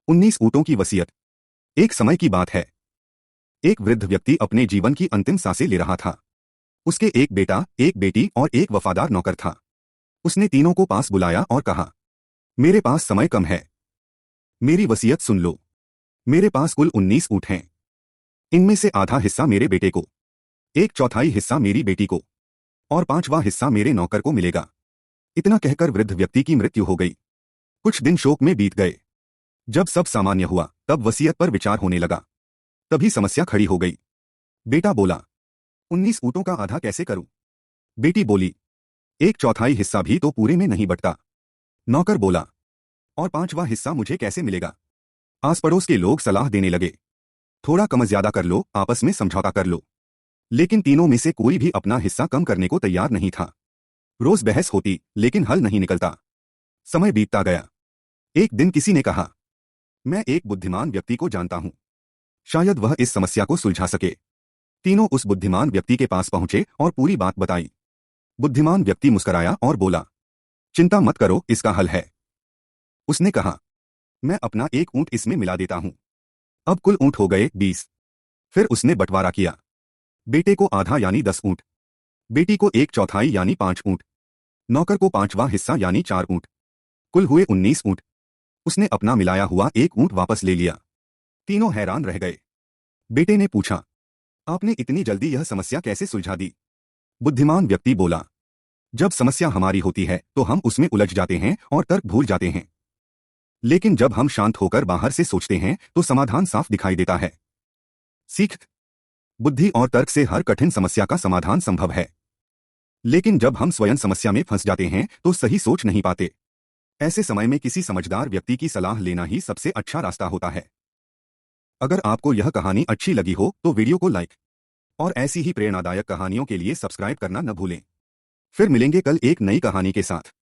19 ऊँटों की वसीयत। एक समय की बात है। एक वृद्ध व्यक्ति अपने जीवन की अंतिम सांसें ले रहा था। उसके एक बेटा, एक बेटी और एक वफादार नौकर था। उसने तीनों को पास बुलाया और कहा, मेरे पास समय कम है। मेरी वसीयत सुन लो। मेरे पास कुल 19 ऊँट हैं। इनमें से आधा हिस्सा मेरे बेटे को, एक चौथाई हिस्सा मेरी बेटी को और पांचवां हिस्सा मेरे नौकर को मिलेगा। इतना कहकर वृद्ध व्यक्ति की मृत्यु हो गई। कुछ दिन शोक में बीत गए। जब सब सामान्य हुआ तब वसीयत पर विचार होने लगा। तभी समस्या खड़ी हो गई। बेटा बोला, 19 ऊँटों का आधा कैसे करूं? बेटी बोली, एक चौथाई हिस्सा भी तो पूरे में नहीं बटता। नौकर बोला, और पांचवां हिस्सा मुझे कैसे मिलेगा? आस पड़ोस के लोग सलाह देने लगे, थोड़ा कम ज्यादा कर लो, आपस में समझौता कर लो। लेकिन तीनों में से कोई भी अपना हिस्सा कम करने को तैयार नहीं था। रोज बहस होती लेकिन हल नहीं निकलता। समय बीतता गया। एक दिन किसी ने कहा, मैं एक बुद्धिमान व्यक्ति को जानता हूं, शायद वह इस समस्या को सुलझा सके। तीनों उस बुद्धिमान व्यक्ति के पास पहुंचे और पूरी बात बताई। बुद्धिमान व्यक्ति मुस्कराया और बोला, चिंता मत करो, इसका हल है। उसने कहा, मैं अपना एक ऊंट इसमें मिला देता हूं। अब कुल ऊंट हो गए 20। फिर उसने बंटवारा किया। बेटे को आधा यानी 10 ऊंट, बेटी को एक चौथाई यानी 5 ऊंट, नौकर को पांचवां हिस्सा यानी 4 ऊंट। कुल हुए 19 ऊंट। उसने अपना मिलाया हुआ एक ऊंट वापस ले लिया। तीनों हैरान रह गए। बेटे ने पूछा, आपने इतनी जल्दी यह समस्या कैसे सुलझा दी? बुद्धिमान व्यक्ति बोला, जब समस्या हमारी होती है तो हम उसमें उलझ जाते हैं और तर्क भूल जाते हैं। लेकिन जब हम शांत होकर बाहर से सोचते हैं तो समाधान साफ दिखाई देता है। सीख, बुद्धि और तर्क से हर कठिन समस्या का समाधान संभव है। लेकिन जब हम स्वयं समस्या में फंस जाते हैं तो सही सोच नहीं पाते। ऐसे समय में किसी समझदार व्यक्ति की सलाह लेना ही सबसे अच्छा रास्ता होता है। अगर आपको यह कहानी अच्छी लगी हो तो वीडियो को लाइक और ऐसी ही प्रेरणादायक कहानियों के लिए सब्सक्राइब करना न भूलें। फिर मिलेंगे कल एक नई कहानी के साथ।